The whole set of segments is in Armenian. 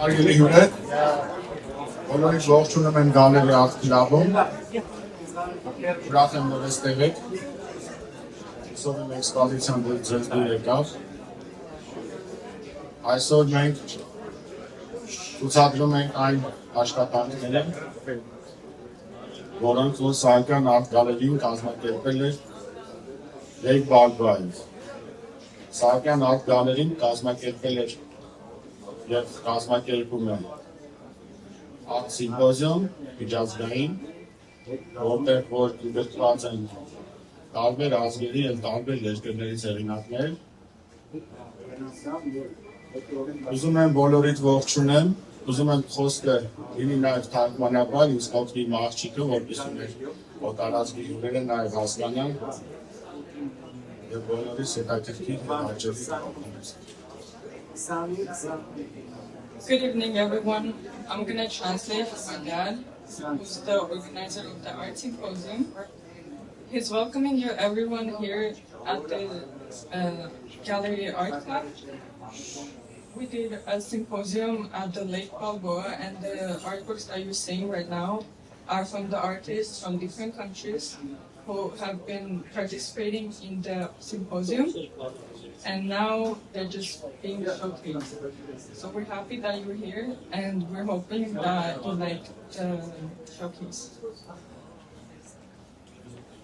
Արգելի հյուրեր, բոլորից ողջունում եմ Գալերի Art Club-ում, ուրախ եմ, որ այստեղ եք, հուսով եմ էքսպոզիցիան ձեզ դուր եկավ։ Այսօր մենք ցուցադրում ենք այն աշխատանքները, որոնք որ Սահակյան Art Gallery-ին կազմակերպել էր Լեյք Բալբոյին։ Սահակյան Art Gallery-ին կազմակերպել էր և կազմակերպում է Art Symposium միջազգային, որտեղ որ ընդգրկված են տարբեր ազգերի և տարբեր երկրներից հեղինակներ։ Ուզում եմ բոլորիդ ողջունեմ, ուզում եմ խոսքը լինի նաև թարգմանաբար, ինձ կոտրի իմ աղջիկը, որպեսզի մեր օտարազգի հյուրերը նաև հասկանան և բոլորիս հետաքրքիր հաճելի Good evening, everyone. I'm going to translate for my dad, who's the organizer of the Art Symposium. He's welcoming you everyone here at the Gallery Art Club. We did a symposium at the Lake Balboa, and the artworks that you're seeing right now are from the artists from different countries who have been participating in the symposium. And now they're just being showcased. So we're happy that you're here, and we're hoping that you like the showcase.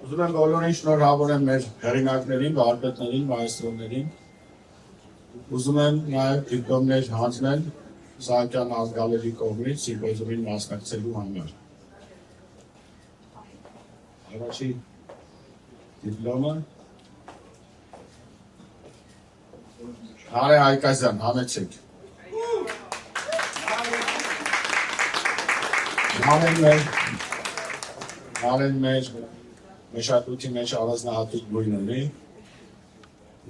Ուզում եմ բոլորին շնորհավորեմ մեր հեղինակներին, վարպետներին, մայստրոներին։ Ուզում եմ նաև դիպլոմներ հանձնել Սահակյան Art Gallery կողմից սիմպոզիումին մասնակցելու համար։ Առաջի դիպլոմը Հարե Հայկազյան, համեցեք։ Նարեն մեր մշակույթի մեջ առանձնահատուկ գույն ունի։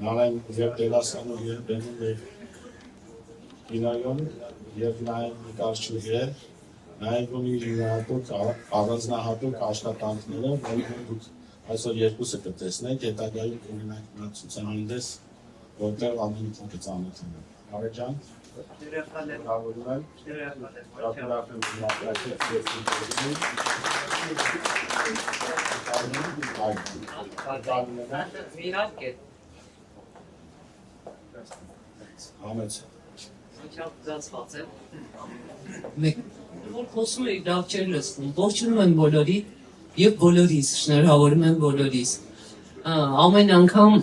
Նարեն և դերասան և բեմում և կինոյում և նաև նկարչուհի է, նաև ունի առանձնահատուկ աշխատանքները, որոնք դուք այսօր երկուսը կտեսնեք, հետագայում կունենանք նա ցուցահանդես, որտեղ ամեն ինչ կծանոթանանք։ Հարե ջան, շնորհավորում եմ, ուրախ եմ Որ խոսում եք լավ չեր լսվում, ողջունում եմ բոլորի և բոլորիս, շնորհավորում եմ բոլորիս։ Ամեն անգամ,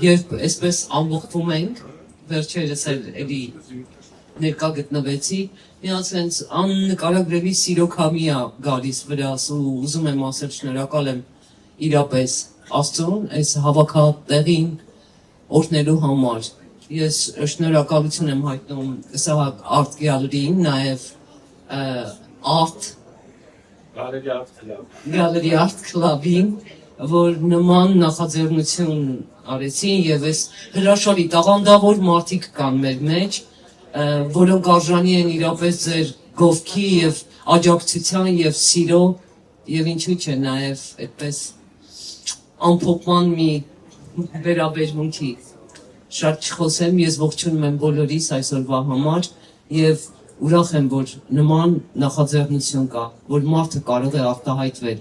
երբ այսպես ամբողջվում ենք, վերջերս էլի ներկա գտնվեցի, միած հենց աննկարագրելի սիրո քամի է գալիս վրաս ու ուզում եմ ասել շնորհակալ եմ իրապես Աստծուն այս հավաքատեղին օրհնելու համար։ Ես շնորհակալություն եմ հայտնում Սահակ Art Gallery-ին, նաև Gallery Art Club-ին, որ նման նախաձեռնություն արեցին և այս հրաշալի տաղանդավոր մարդիկ կան մեր մեջ, որոնք արժանի են իրապես ձեր գովքի և աջակցության և սիրո և ինչու չէ նաև այդպես ամփոփման մի վերաբերմունքի։ Շատ չխոսեմ, ես ողջունում եմ բոլորիս այսօրվա համար և ուրախ եմ, որ նման նախաձեռնություն կա, որ մարդը կարող է արտահայտվել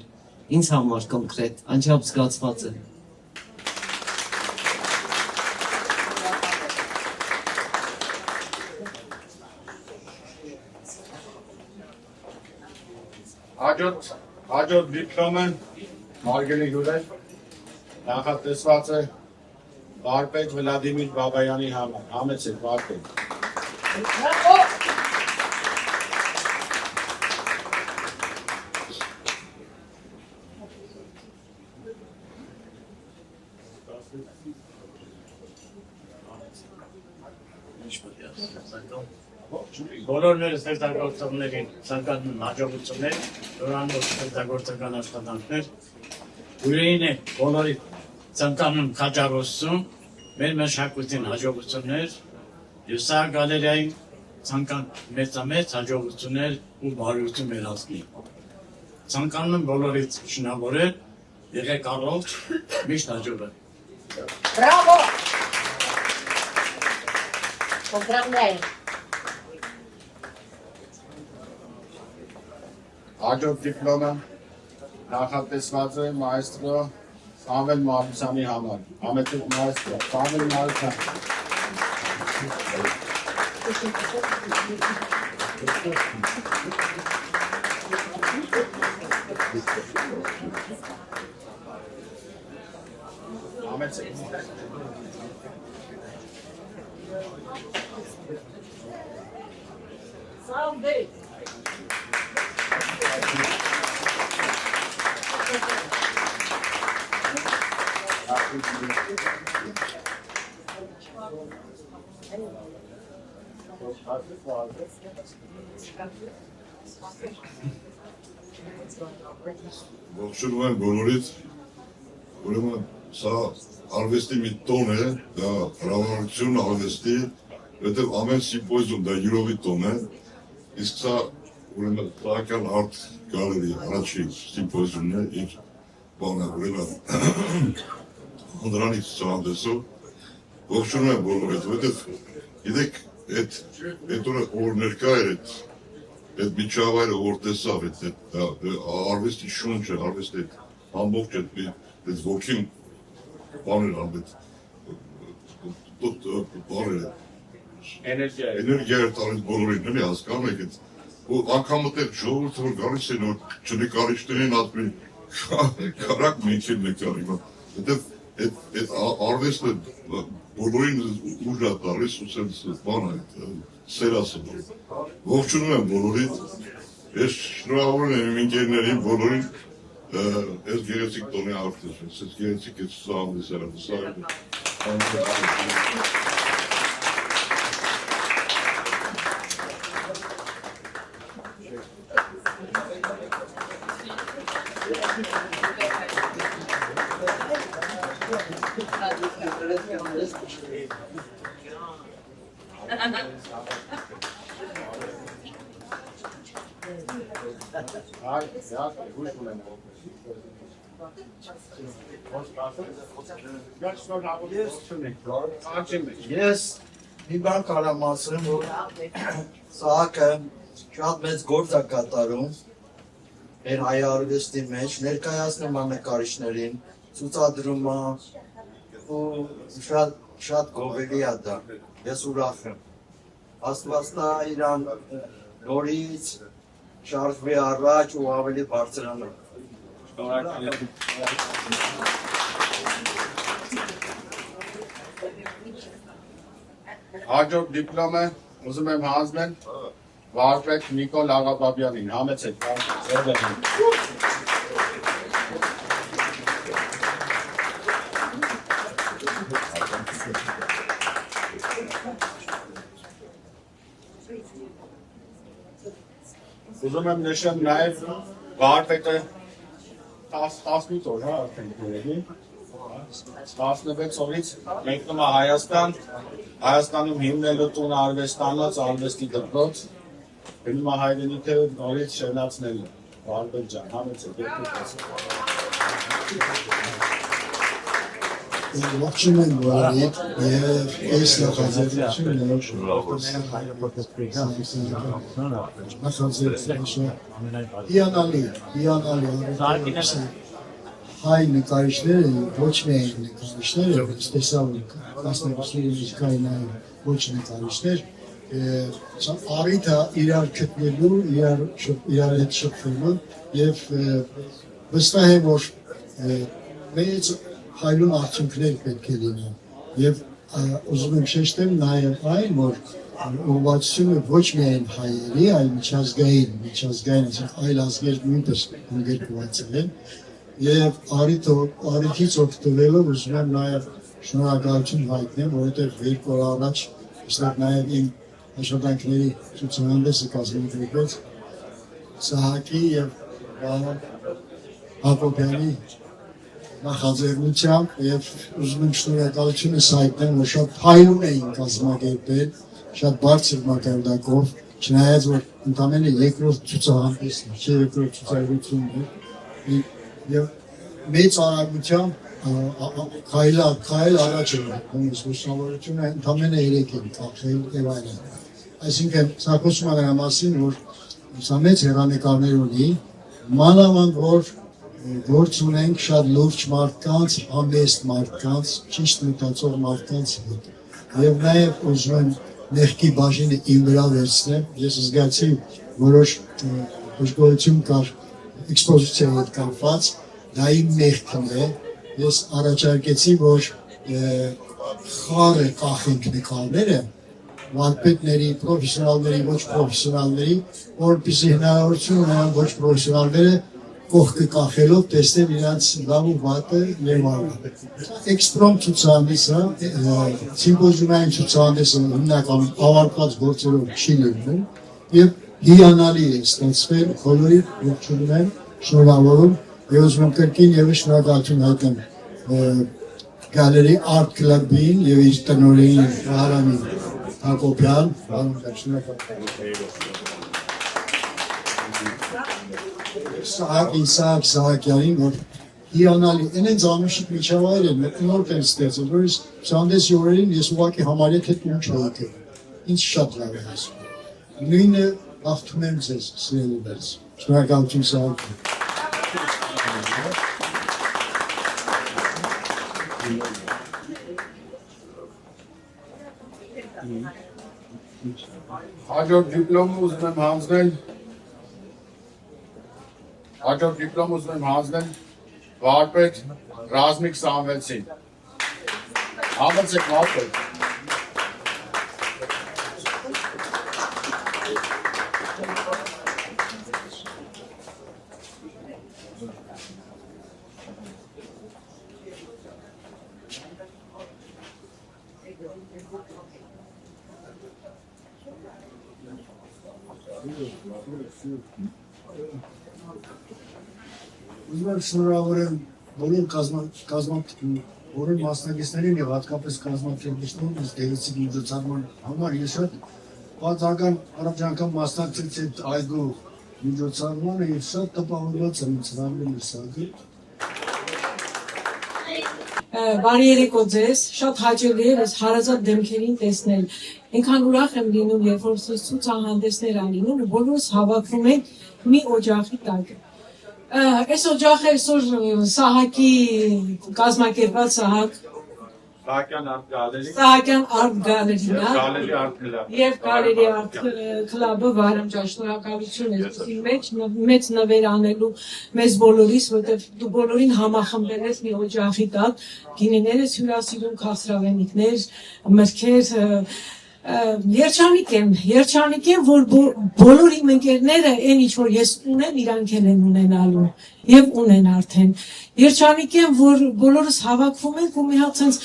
ինձ համար կոնկրետ, անչափ զգացված է։ Հաջորդ Հաջորդ դիպլոմը Մարգելի հյուրեր նախատեսված է վարպետ Վլադիմիր Բաբայանի համար։ Համեցեք վարպետ։ Բոլորները ստեղծագործողներին ցանկանում հաջողություններ, դրանով ստեղծագործական աշխատանքներ, ուրույն է բոլորի ցանկանում քաջարոսություն, մեր մշակույթին հաջողություններ, եւ սա գալերիային ցանկան մեծամեծ հաջողություններ ու բարություն մեր հասնի։ Ցանկանում եմ բոլորից շնորհավորել, եղեք առողջ, միշտ հաջող։ Bravo! Поздравляю! Հաջորդ դիպլոմը նախատեսված է մայստրո Սամվել Մարությանի համար։ Համեցեք մայստրո Սամվել Մարության։ Համեցեք։ Salve! Ողջունում եմ բոլորից, ուրեմն սա արվեստի մի տոն է, դա հրավառություն արվեստի, որտեղ ամեն սիմպոզիում դա յուրովի տոն է, իսկ սա ուրեմն Սահակյան արտ գալերի առաջի սիմպոզիումն է իր բանը, ուրեմն դրանից ցուցահանդեսով ողջունում եմ բոլորից, որտեղ գիտեք, այդ օրը որ ներկա էր այդ միջավայրը որ տեսավ, արվեստի շունչը, արվեստի ամբողջ այդ ոգին բաներ, էներգիա էր տալիս բոլորին, էլի հասկանում եք այդ, ու անգամ այդտեղ ժողովուրդը որ գալիս են, որ չնկարիչներին ասում են կարակ մենք էլ նկարի, այդ արվեստը բոլորին ուժ է տալիս ու սենց բան է, սերասը։ Ողջունում եմ բոլորից, ես շնորհավորում եմ իմ ընկերներին բոլորին, ես գեղեցիկ տոնի արտես, ես գեղեցիկ այդ Ես մի բան կարամ ասեմ, որ Սահակը շատ մեծ գործ է կատարում մեր հայ արվեստի մեջ, ներկայացնում է նկարիչներին, ցուցադրում է ու շատ գովելի է դա, ես ուրախ եմ։ Աստված տա իրան նորից շարժվի առաջ ու ավելի բարձրանա։ Հաջորդ դիպլոմը ուզում եմ հանձնել վարպետ Նիկոլ Աղաբաբյանին, համեցեք։ Ուզում եմ նշեմ նաև վարպետը 18 օր, հա, արդեն երևի, 16 օրից մեկնում է Հայաստան, Հայաստանում հիմնելու տուն արվեստանոց, արվեստի դպրոց, գնում է հայրենիքը նորից շենացնելու, վարպետ ջան, համեցեք, Ողջունում եմ բոլորիդ եւ այս նախաձեռնությունը հիանալի հայ նկարիչները ոչ միայն նկարիչները, տեսավ մասնակիցների կային ոչ նկարիչներ, առիթը իրար գտնելու, իրար հետ շփվելու եւ վստահ եմ, որ մեծ հայրուն արդյունքներ պետք է լինեն եւ ուզում եմ շեշտել նաեւ այն, որ ուղղվածությունը ոչ միայն հայերի, այլ միջազգային, այլ ազգեր նույնպես ընդգրկված են եւ առիթից օգտվելով ուզում եմ նաեւ շնորհակալություն հայտնեմ, որովհետեւ 2 օր առաջ այստեղ նաեւ իմ աշխատանքների ցուցահանդեսը կազմակերպվեց Սահակի եւ Հակոբյանի նախաձեռնությամբ եւ ուզում եմ շնորհակալությունս հայտնել, որ շատ հայրուն էին կազմակերպել, շատ բարձր մակարդակով, չնայած որ ընդամենը երկրորդ ցուցահանդեսն է, երկրորդ ցուցադրությունն է եւ մեծ արագությամբ քայլ առաջ է գնում, ուսանողությունը ընդամենը 3 են կապել եւ այլն։ Այսինքն սա խոսում է նրա մասին, որ սա մեծ հեռանկարներ ունի, մանավանդ որ գործ ունենք շատ լուրջ մարդկանց, համեստ մարդկանց, ճիշտ մտածող մարդկանց հետ։ Եվ նաև ուզում եմ մեղքի բաժինը իմ վրա վերցնեմ, ես զգացի որոշ դժգոհություն կար էքսպոզիցիայի հետ կապված, դա իմ մեղքն է, ես առաջարկեցի, որ խառը կախենք նկարները, վարպետների, պրոֆեսիոնալների, ոչ պրոֆեսիոնալների, որպեսզի հնարավորություն ունենան ոչ պրոֆեսիոնալները կողքը կախելով տեսնել իրանց լավ ու վատը եւ այլն։ Էքսպրոմտ ցուցահանդեսը, սիմպոզիումային ցուցահանդեսը հիմնականում ավարտված գործերով չի լինում եւ հիանալի է ստացվել, բոլորի ողջունում եմ, շնորհավորում եւ ուզում եմ կրկին եւս շնորհակալություն հայտնել Գալերի Art Club-ին եւ իր տնօրենին Վահրամին Հակոբյան, Իսահակ Սահակյանին, որ հիանալի, այնենց անուշիկ միջավայր են, նոր են ստեղծել, որ ես ցուցահանդեսի օրերին ես ուղղակի համարյա թե տուն չհայտել, ինձ շատ լավ է հասնում։ Նույնը հաղթում եմ ձեզ, սիրելիներս, շնորհակալություն Սահակին։ Հաջորդ դիպլոմը ուզում եմ հանձնել վարպետ Ռազմիկ Սամվելցին։ Համեցեք վարպետ։ Ուզում եմ շնորհավորեմ բոլոր մասնակիցներին եւ հատկապես կազմակերպիչներին ըստ դերեցի միջոցառման համար ես շատ պատահական առաջ անգամ մասնակցեցի այդ այգու միջոցառմանը եւ շատ տպավորված եմ ցանրել սակը։ Բարի երեկո ձեզ, շատ հաճելի է ես հարազատ դեմքերին տեսնել։ Այնքան ուրախ եմ լինում, երբ որ ցուցահանդեսներ են լինում, բոլորս հավաքվում ենք մի օջախի տակ։ Այս օջախը այսօր Սահակի կազմակերպած Սահակյան Art Gallery-ն է եւ Gallery Art Club-ը Վահրամ ջան, շնորհակալություն ես մեծ նվեր անելու մեզ բոլորիս, որտեղ դու բոլորին համախմբել ես մի օջախի տակ, գինիներս հյուրասիրում, քաղցրավենիքներ, մրգեր, երջանիկ եմ, որ բոլոր իմ ընկերները այն ինչ որ ես ունեմ, իրանք են ունենալու եւ ունեն արդեն։ Երջանիկ եմ, որ բոլորս հավաքվում ենք ու մի հատ sense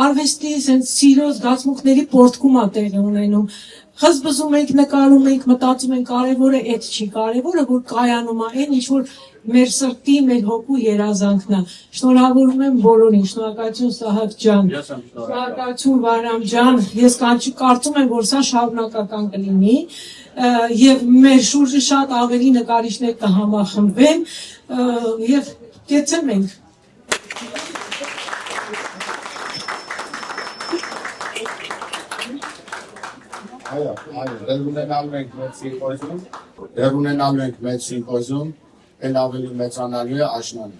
արվեստի sense սիրո զգացմունքների պորտկում է տեղի ունենում։ Խզբզում ենք, նկարում ենք, մտածում ենք, կարևորը այդ չի, կարևորը որ կայանում է այն ինչ որ մեր սրտի, մեր հոգու երազանքն է։ Շնորհավորում եմ բոլորին, շնորհակալություն Սահակ ջան, շնորհակալություն Վահրամ ջան, ես կարծում եմ, որ սա շարունակական կլինի եւ մեր շուրջը շատ ավելի նկարիչներ կհամախմբվեն եւ կեցեմ ենք։ Այո, դեռ ունենալու ենք մեծ սիմպոզիում, էլ ավելի մեծանալու է աշնանը։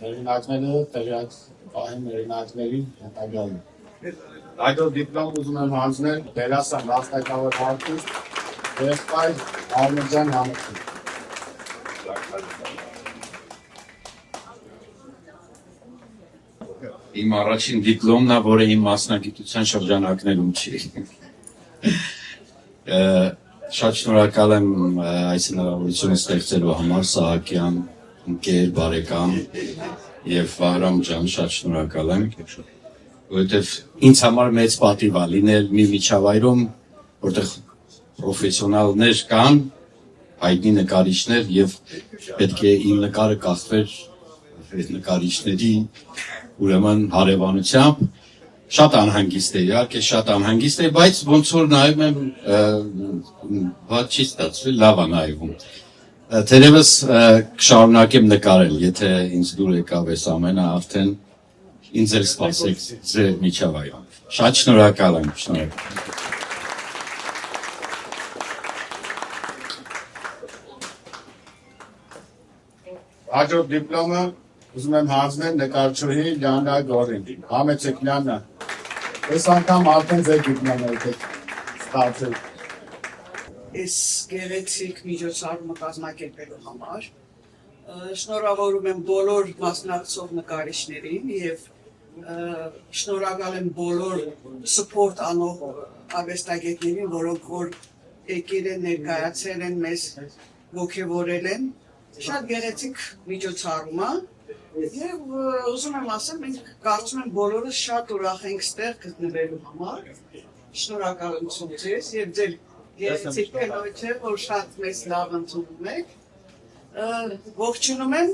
Հեղինակները տեղյակ պահեն հեղինակներին հետագայում։ Հաջորդ դիպլոմ ուզում եմ հանձնել դերասան վաստակավոր արտիստ Եղբայր Արմենջան Համեցին։ Իմ առաջին դիպլոմն է, որը իմ մասնագիտության շրջանակներում չի։ Շատ շնորհակալ եմ այս հնարավորությունը ստեղծելու համար Սահակյան, ընկեր, բարեկամ եւ Վահրամ ջան, շատ շնորհակալ եմ, որովհետեւ ինձ համար մեծ պատիվ է լինել մի միջավայրում, որտեղ պրոֆեսիոնալներ կան, հայտնի նկարիչներ եւ պետք է իմ նկարը կախվեր այդ նկարիչների ուրեմն հարևանությամբ շատ անհանգիստ է, իհարկե շատ անհանգիստ է, բայց ոնց որ նայում եմ ված չի ստացվել, լավ է նայվում։ Թերևս կշարունակեմ նկարել, եթե ինձ դուր եկավ այս ամենը, արդեն ինձ էլ սպասեք ձեր միջավայրում։ Շատ շնորհակալ եմ, շնորհակալ։ Հաջորդ դիպլոմը ուզում եմ հանձնել նկարչուհի Լիանա Գորին։ Համեցեք Լիանա։ Այս անգամ արդեն ձեր դիպլոմը եք ստացել։ Այս գեղեցիկ միջոցառումը կազմակերպելու համար շնորհավորում եմ բոլոր մասնակցող նկարիչներին եւ շնորհակալ եմ բոլոր սփորտ անող արվեստագետներին, որոնք որ եկել են ներկայացել են մեզ ողջորել են։ Շատ գեղեցիկ միջոցառում է եւ ուզում եմ ասել, մենք կարծում եմ բոլորս շատ ուրախ ենք ստեղ գտնվելու համար։ Շնորհակալություն ձեզ եւ ձեր գեղեցիկ կնոջը, որ շատ մեծ լավ ընդունում եք։ Ողջունում եմ,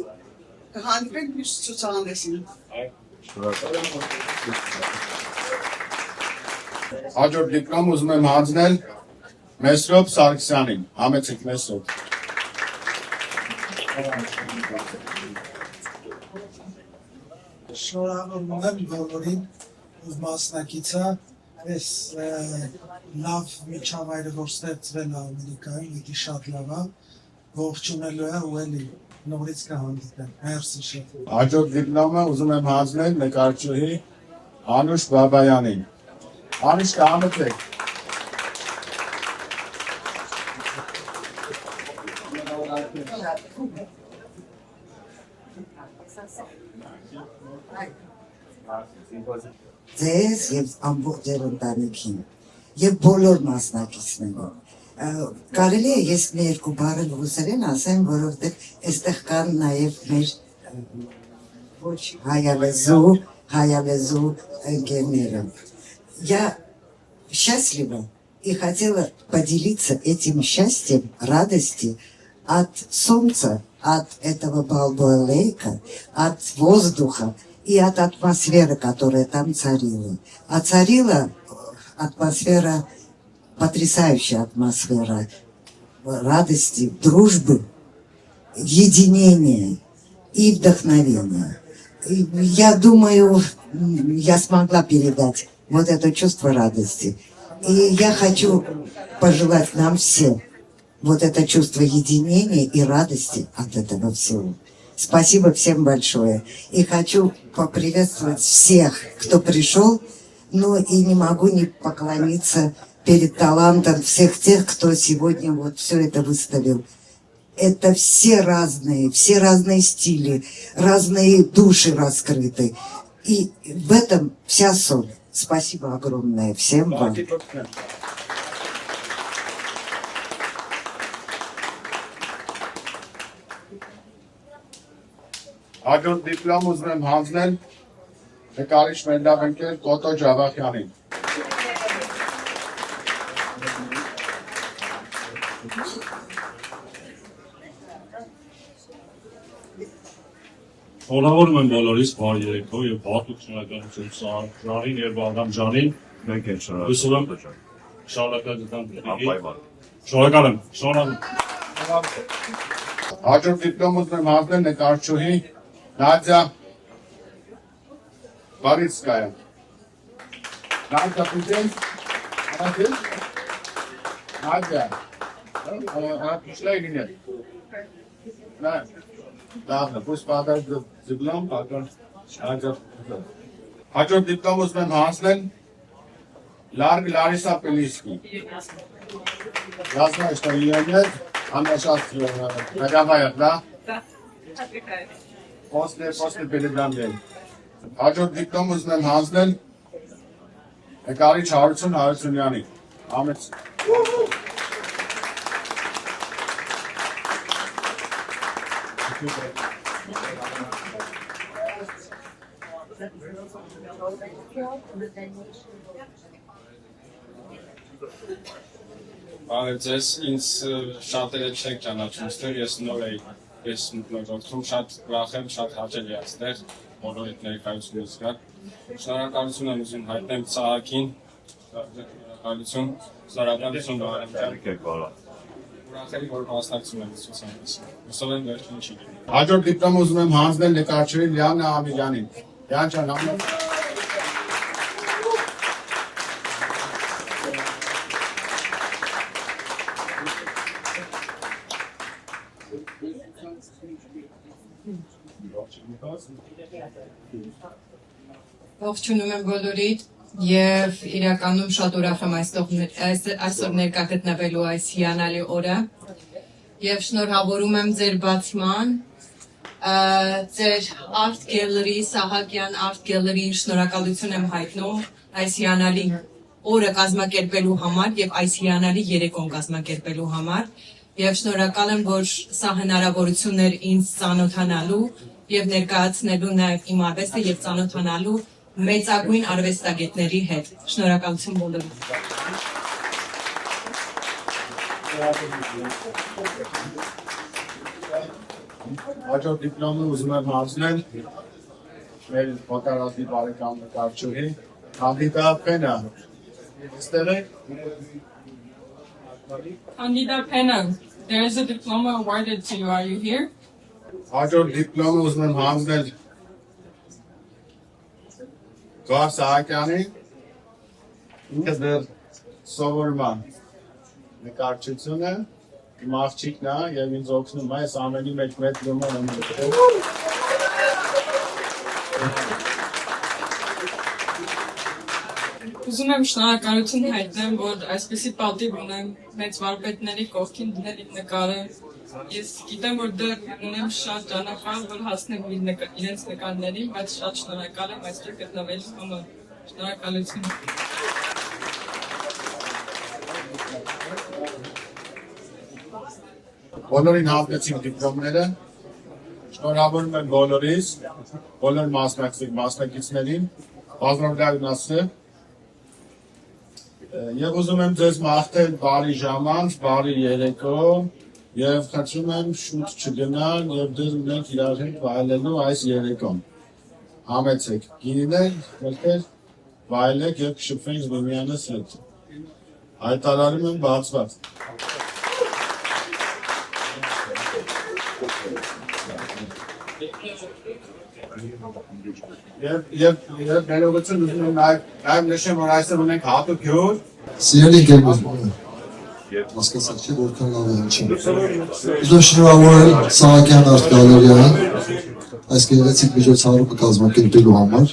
կհանդիպենք մյուս ցուցահանդեսին։ Հաջորդ դիպլոմ ուզում եմ հանձնել Մեսրոպ Սարգսյանին։ Համեցեք Մեսրոպ։ Շնորհավորում եմ բոլորին, ով մասնակիցը այս լավ միջավայրը, որ ստեղծվել է Ամերիկայում, դա շատ լավ է, ողջունելու է ու էլի նորից կհանդիպեմ։ Մերսի շատ։ Հաջորդ դիպլոմը ուզում եմ հանձնել նկարչուհի Անուշ Բաբայանին։ Անուշ, համեցեք։ Ձեզ եւ ամբողջ ձեր ընտանիքին եւ բոլոր մասնակիցներին։ Կարելի է ես մի երկու բառ ռուսերեն ասեմ, որովհետեւ այստեղ կան նաեւ մեր ոչ հայալեզու ընկերները։ Я счастлива и хотела поделиться этим счастьем, радости от солнца, от этого Балбоя Лейка, от воздуха и от атмосферы, которая там царила. А царила атмосфера, потрясающая атмосфера радости, дружбы, единения и вдохновения. И я думаю, я смогла передать вот это чувство радости. И я хочу пожелать нам всем вот это чувство единения и радости от этого всего. Спасибо всем большое. И хочу поприветствовать всех, кто пришел, ну и не могу не поклониться перед талантом всех тех, кто сегодня вот все это выставил. Это все разные стили, разные души раскрыты. И в этом вся соль. Спасибо огромное всем вам. Հաջորդ դիպլոմ ուզում եմ հանձնել նկարիչ մեր լավ ընկեր Կոտո Ջավախյանին։ Շնորհավորում եմ բոլորիս բարի երեկո եւ բացուկ շնորհակալություն Սահակյանին եւ Վահրամ ջանին։ Մենք ենք շնորհակալ։ Շնորհակալ եմ։ Շնորհակալ եմ։ Հաջորդ դիպլոմ ուզում եմ հանձնել նկարչուհի Նադյա Բարիցկայա։ Նադյա պիտեն։ Նադյա։ Пришла или нет? Да. Ладно, пусть подождет диплом, потом. Հաջորդ դիպլոմ ուզում եմ հանձնել Larisa Peliski. Yazma işte yerine anlaşılıyor. Neden ayakla? Poste belirlen değil. Hacı diplomamızdan hazırlan. Ekari çağırsın Harsun yani. Ahmet. Բարեձեզ, ինձ շատերը չեք ճանաչում ստեղ, ես նոր էի, ես մտնորդում, շատ ուրախ եմ, շատ հաճելի է ստեղ, բոլորիդ ներկայությունից կա։ Շնորհակալություն եմ ուզում հայտնեմ Սահակին, շնորհակալություն, շնորհակալություն Վարդան։ Ուրախ եմ, որ մասնակցում եմ ցուցահանդեսին։ Հուսով եմ վերջին չի լինի։ Հաջորդ դիպլոմ ուզում եմ հանձնել նկարչի Լիանա Ամիրյանին։ Լիան ջան, ամեն Ողջունում եմ բոլորիդ եւ իրականում շատ ուրախ եմ այսօր ներկա գտնվելու այս հիանալի օրը եւ շնորհավորում եմ ձեր բացման ձեր Art Gallery, Սահակյան Art Gallery-ին շնորհակալություն եմ հայտնում այս հիանալի օրը կազմակերպելու համար եւ այս հիանալի երեկոն կազմակերպելու համար եւ շնորհակալ եմ, որ սա հնարավորություն էր ինձ ծանոթանալու եւ ներկայացնելու նաեւ իմ արվեստը եւ ծանոթանալու մեծագույն արվեստագետների հետ։ Շնորհակալություն բոլորին։ Հաջորդ դիպլոմը ուզում եմ հանձնել մեր ֆոտոգրաֆի բարեկամ նկարչուհի Կանդիդա Փենա։ Այստեղ է։ Candida Pena, there is a diploma awarded to you. Are you here? Hաջորդ դիպլոմը ուզում եմ հանձնել Գոհար Սահակյանի, ինքը դեռ սովորում է նկարչությունը, իմ աղջիկն է եւ ինձ օգնում է այս ամենի մեջ մեծ դոմը ունեմ։ Ուզում եմ շնորհակալություն հայտնեմ, որ այսպեսի պատիվ ունեմ մեծ վարպետների կողքին դնել իմ նկարը։ Ես գիտեմ, որ դեռ ունեմ շատ ճանապարհ, որ հասնեմ իրենց նկարներին, բայց շատ շնորհակալ եմ այստեղ գտնվելու համար։ Շնորհակալություն։ Բոլորին հանձնեցինք դիպլոմները։ Շնորհավորում եմ բոլորիս, բոլոր մասնակիցներին, բազմավարյալ ասը։ Եվ ուզում եմ ձեզ մաղթել բարի ժամանց, բարի երեկո եւ խնդրում եմ շուտ չգնալ եւ դեռ ունենք իրար հետ վայելելու այս երեկոն։ Համեցեք, գինիներ, մտքեր, վայելեք եւ կշփվենք միմյանց հետ։ Հայտարարում եմ բացված։ Եվ ներողություն ուզում եմ նաև նշեմ, որ այստեղ ունենք հատուկ հյուր։ Սիրելի գերբազում, հասկացած չէ, որքան լավ է հնչում։ Ուզում շնորհավորել Սահակյան Art Gallery-ին այս գեղեցիկ միջոցառումը կազմակերպելու համար։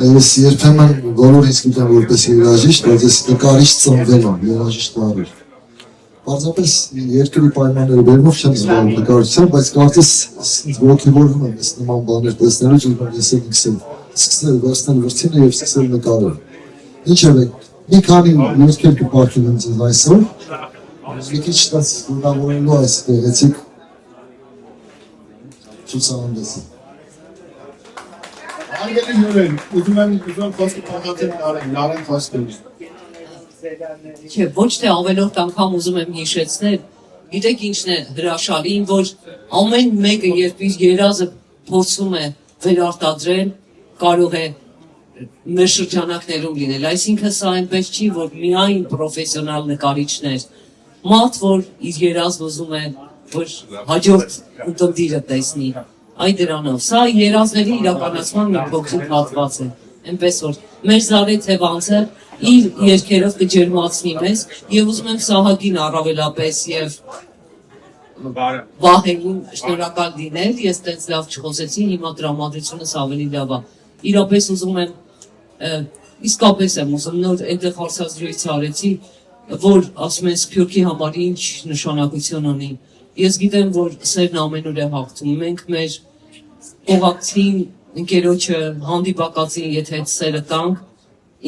Ես երբեմն բոլոր ինձ գիտեմ որպես երաժիշտ, բայց ես նկարիչ ծնվել եմ, երաժիշտ տարր։ Պարզապես երկրի պայմանները բերումով չեմ զբաղվում նկարչությամբ, բայց կարծես ինձ ոգևորվում եմ այս նման բաներ տեսնելուց ու ես ինքս սկսել վերցնել վրձինը եւ սկսել նկարել։ Ինչևէ, մի քանի երգեր կպարգևեմ ձեզ այսօր, մի քիչ ստացվորելու այս գեղեցիկ ցուցահանդեսը։ Անգելի հյուրեն, ուզում եմ խոսքը փոխածել Նարեն Խոստին։ Չէ, ոչ թե ավելորդ անգամ ուզում եմ հիշեցնել, գիտեք ինչն է հրաշալին, որ ամեն մեկը երբ իր երազը փորձում է վերարտադրել, կարող է մեր շրջանակներում լինել, այսինքն սա այնպես չի, որ միայն պրոֆեսիոնալ նկարիչներ, մարդ, որ իր երազն ուզում է, որ հաջորդ ունտնդիրը տեսնի, այ դրանով, սա երազների իրականացման մի փոքրիկ հատված է, այնպես որ մեր Զարե Թևանցը իր երկերով կջերմացնի մեզ եւ ուզում եմ Սահակին առավելապես եւ Վահեին շնորհակալ լինել, ես տենց լավ չխոսեցի, հիմա տրամադրությունս ավելի լավ է։ Իրապես ուզում եմ իսկապես եմ ուզում նոր այդտեղ հարցազրույց արեցի, որ ասում են Սփյուռքի համար ինչ նշանակություն ունի։ Ես գիտեմ, որ սերն ամենուր է հաղթում։ Մենք մեր օղակցին, ընկերոջը, հանդիպակացին, եթե այդ սերը տանք,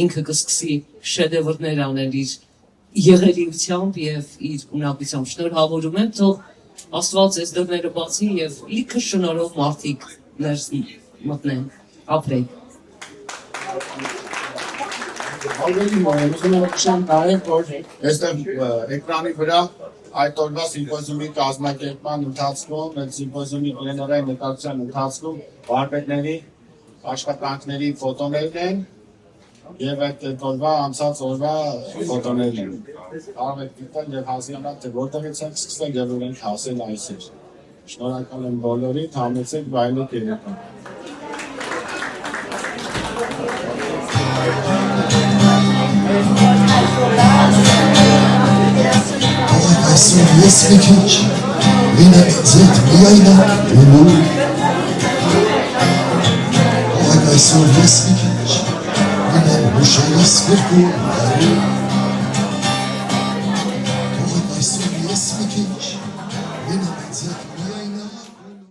ինքը կսկսի շեդևրներ անել իր եղելիությամբ եւ իր ունակությամբ։ Շնորհավորում եմ, թող Աստված այս դռները բացի եւ լիքը շնորհով մարդիկ ներս մտնեն, ապրեն։ Ավելի մոտ ուզում եմ նշեմ նաև, որ այստեղ էկրանի վրա այդ օրվա սիմպոզիումի կազմակերպման ընթացքում, այդ սիմպոզիումի պլենարային նկարչության ընթացքում վարպետների աշխատանքների ֆոտոներն են եւ այդ օրվա անցած օրվա ֆոտոներն են։ Կարող եք դիտել եւ հասկանալ, թե որտեղից ենք սկսել եւ ուր ենք հասել այսօր։ Շնորհակալ եմ բոլորիդ, համեցեք վայելեք երեկոն։ Այսօր ես մի քիչ լինեմ ձետ միայնակ ու լուր Այսօր ես մի քիչ լինեմ ուշերս գրկում Այսօր ես մի քիչ